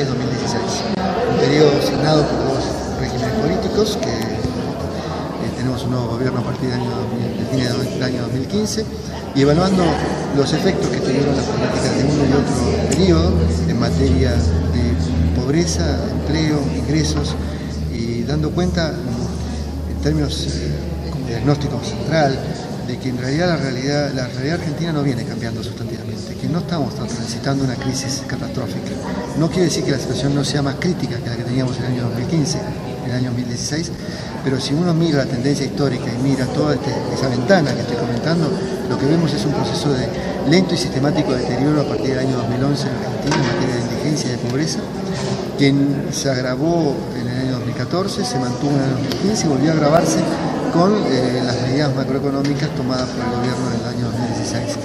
2010-2016. Un periodo signado por dos regímenes políticos que tenemos un nuevo gobierno a partir del año 2015 y evaluando los efectos que tuvieron las políticas de uno y otro periodo en materia de pobreza, empleo, ingresos y dando cuenta en términos como diagnóstico central de que en realidad la realidad argentina no viene cambiando sustantivamente, que no estamos transitando una crisis catastrófica. No quiere decir que la situación no sea más crítica que la que teníamos en el año 2015, en el año 2016, pero si uno mira la tendencia histórica y mira toda esa ventana que estoy comentando, lo que vemos es un proceso de lento y sistemático deterioro a partir del año 2011 en Argentina en materia de indigencia y de pobreza, que se agravó en el año 2014, se mantuvo en el año 2015 y volvió a agravarse con las medidas macroeconómicas tomadas por el gobierno en el año 2016.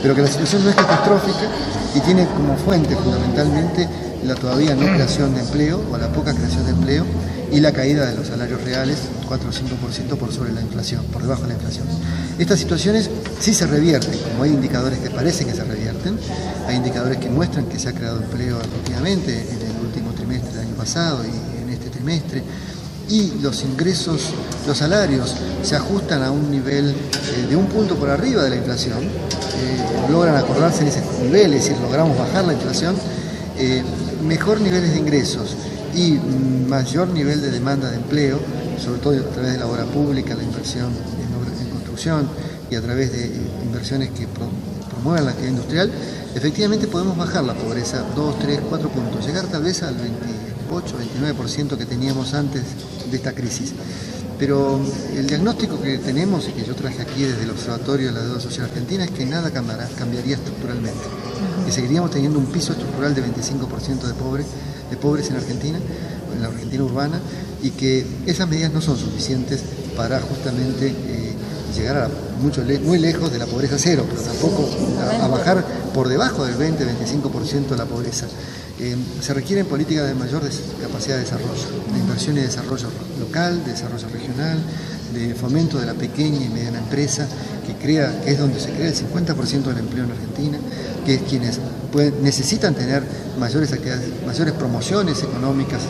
Pero que la situación no es catastrófica y tiene como fuente fundamentalmente la todavía no creación de empleo o la poca creación de empleo y la caída de los salarios reales, 4 o 5% por sobre la inflación, por debajo de la inflación. Estas situaciones sí se revierten, como hay indicadores que parecen que se revierten, hay indicadores que muestran que se ha creado empleo efectivamente en el último trimestre del año pasado y en este trimestre, y los ingresos, los salarios se ajustan a un nivel de un punto por arriba de la inflación, logran acordarse en ese nivel, es decir, logramos bajar la inflación, mejor niveles de ingresos y mayor nivel de demanda de empleo, sobre todo a través de la obra pública, la inversión en construcción y a través de inversiones que promuevan la actividad industrial, efectivamente podemos bajar la pobreza 2, 3, 4 puntos, llegar tal vez al 28, 29% que teníamos antes de esta crisis. Pero el diagnóstico que tenemos y que yo traje aquí desde el Observatorio de la Deuda Social Argentina es que nada cambiaría estructuralmente, que seguiríamos teniendo un piso estructural de 25% de pobres en Argentina, en la Argentina urbana, y que esas medidas no son suficientes para justamente llegar muy lejos de la pobreza cero, pero tampoco a bajar por debajo del 20-25% de la pobreza. Se requieren políticas de mayor capacidad de desarrollo, de inversión y desarrollo local, de desarrollo regional, de fomento de la pequeña y mediana empresa, que es donde se crea el 50% del empleo en Argentina, que es quienes necesitan tener mayores actividades, mayores promociones económicas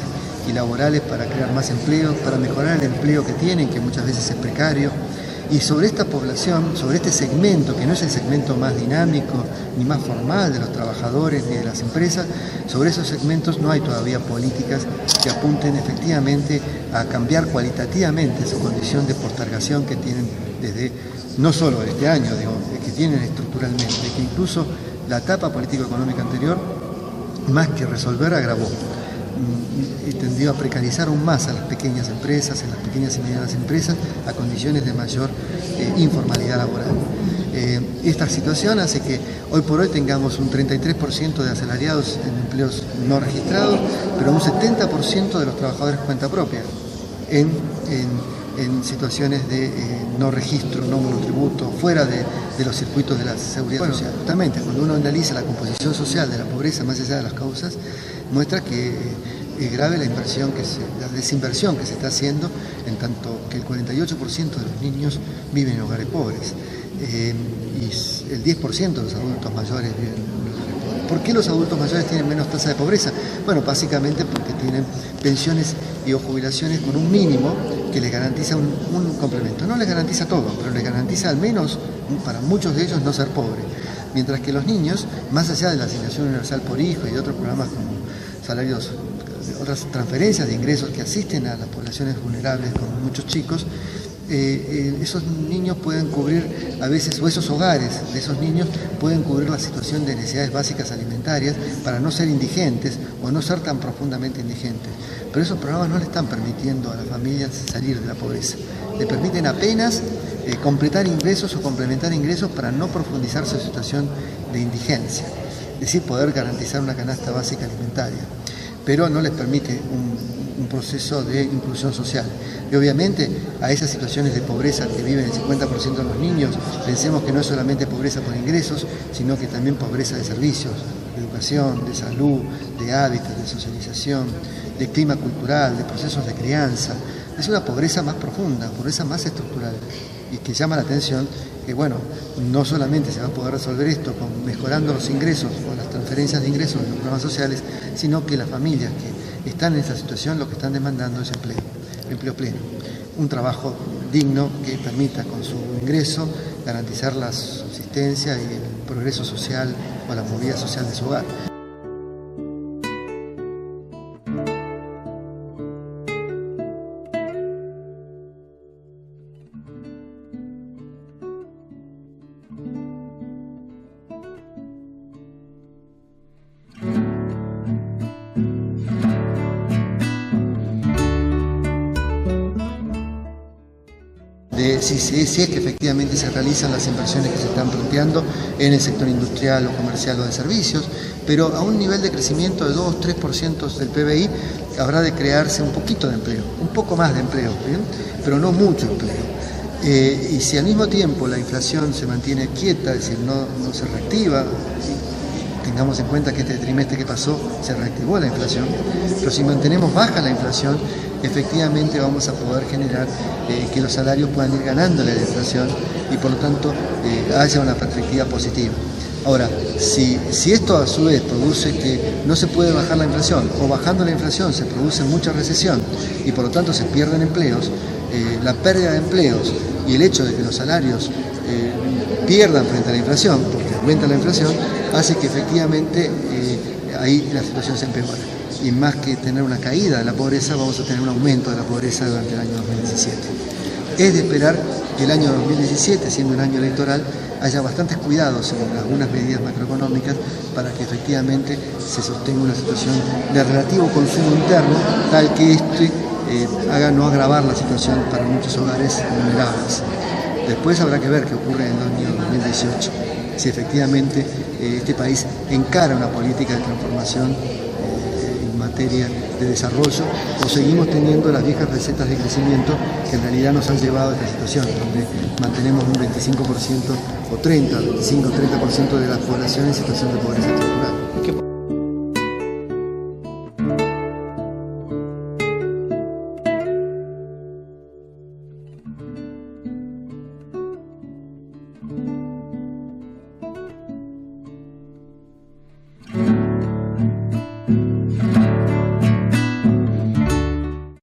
y laborales para crear más empleo, para mejorar el empleo que tienen, que muchas veces es precario. Y sobre esta población, sobre este segmento, que no es el segmento más dinámico ni más formal de los trabajadores ni de las empresas, sobre esos segmentos no hay todavía políticas que apunten efectivamente a cambiar cualitativamente su condición de postergación que tienen desde, no solo este año, que tienen estructuralmente, que incluso la etapa político-económica anterior, más que resolver, agravó y tendió a precarizar aún más a las pequeñas empresas, en las pequeñas y medianas empresas, a condiciones de mayor informalidad laboral. Esta situación hace que hoy por hoy tengamos un 33% de asalariados en empleos no registrados, pero un 70% de los trabajadores por cuenta propia en situaciones de no registro, no monotributo, fuera de los circuitos de la seguridad social. Justamente cuando uno analiza la composición social de la pobreza más allá de las causas, muestra que es grave la desinversión que se está haciendo, en tanto que el 48% de los niños viven en hogares pobres y el 10% de los adultos mayores viven en hogares pobres. ¿Por qué los adultos mayores tienen menos tasa de pobreza? Bueno, básicamente porque tienen pensiones y o jubilaciones con un mínimo que les garantiza un complemento. No les garantiza todo, pero les garantiza al menos, para muchos de ellos, no ser pobres. Mientras que los niños, más allá de la asignación universal por hijo y de otros programas como salarios, otras transferencias de ingresos que asisten a las poblaciones vulnerables con muchos chicos, esos niños pueden cubrir a veces, o esos hogares de esos niños pueden cubrir la situación de necesidades básicas alimentarias para no ser indigentes o no ser tan profundamente indigentes. Pero esos programas no le están permitiendo a las familias salir de la pobreza. Le permiten apenas completar ingresos o complementar ingresos para no profundizar su situación de indigencia, es decir, poder garantizar una canasta básica alimentaria, pero no les permite un proceso de inclusión social. Y obviamente a esas situaciones de pobreza que viven el 50% de los niños, pensemos que no es solamente pobreza por ingresos, sino que también pobreza de servicios, de educación, de salud, de hábitos, de socialización, de clima cultural, de procesos de crianza. Es una pobreza más profunda, pobreza más estructural, y que llama la atención que, bueno, no solamente se va a poder resolver esto mejorando los ingresos o las transferencias de ingresos de los programas sociales, sino que las familias que están en esta situación lo que están demandando es empleo pleno, un trabajo digno que permita con su ingreso garantizar la subsistencia y el progreso social o la movilidad social de su hogar. Si es que efectivamente se realizan las inversiones que se están planteando en el sector industrial o comercial o de servicios, pero a un nivel de crecimiento de 2-3% del PBI habrá de crearse un poquito de empleo, un poco más de empleo, ¿bien? Pero no mucho empleo. Y si al mismo tiempo la inflación se mantiene quieta, es decir, no se reactiva, tengamos en cuenta que este trimestre que pasó se reactivó la inflación, pero si mantenemos baja la inflación, efectivamente vamos a poder generar que los salarios puedan ir ganándole a la inflación y por lo tanto haya una perspectiva positiva. Ahora, si esto a su vez produce que no se puede bajar la inflación o bajando la inflación se produce mucha recesión y por lo tanto se pierden empleos, la pérdida de empleos y el hecho de que los salarios pierdan frente a la inflación, porque aumenta la inflación, hace que efectivamente ahí la situación se empeora. Y más que tener una caída de la pobreza, vamos a tener un aumento de la pobreza durante el año 2017. Es de esperar que el año 2017, siendo un año electoral, haya bastantes cuidados en algunas medidas macroeconómicas para que efectivamente se sostenga una situación de relativo consumo interno, tal que haga no agravar la situación para muchos hogares vulnerables. Después habrá que ver qué ocurre en el año 2018, si efectivamente este país encara una política de transformación en materia de desarrollo o seguimos teniendo las viejas recetas de crecimiento que en realidad nos han llevado a esta situación, donde mantenemos un 25% o 25-30% de la población en situación de pobreza estructural.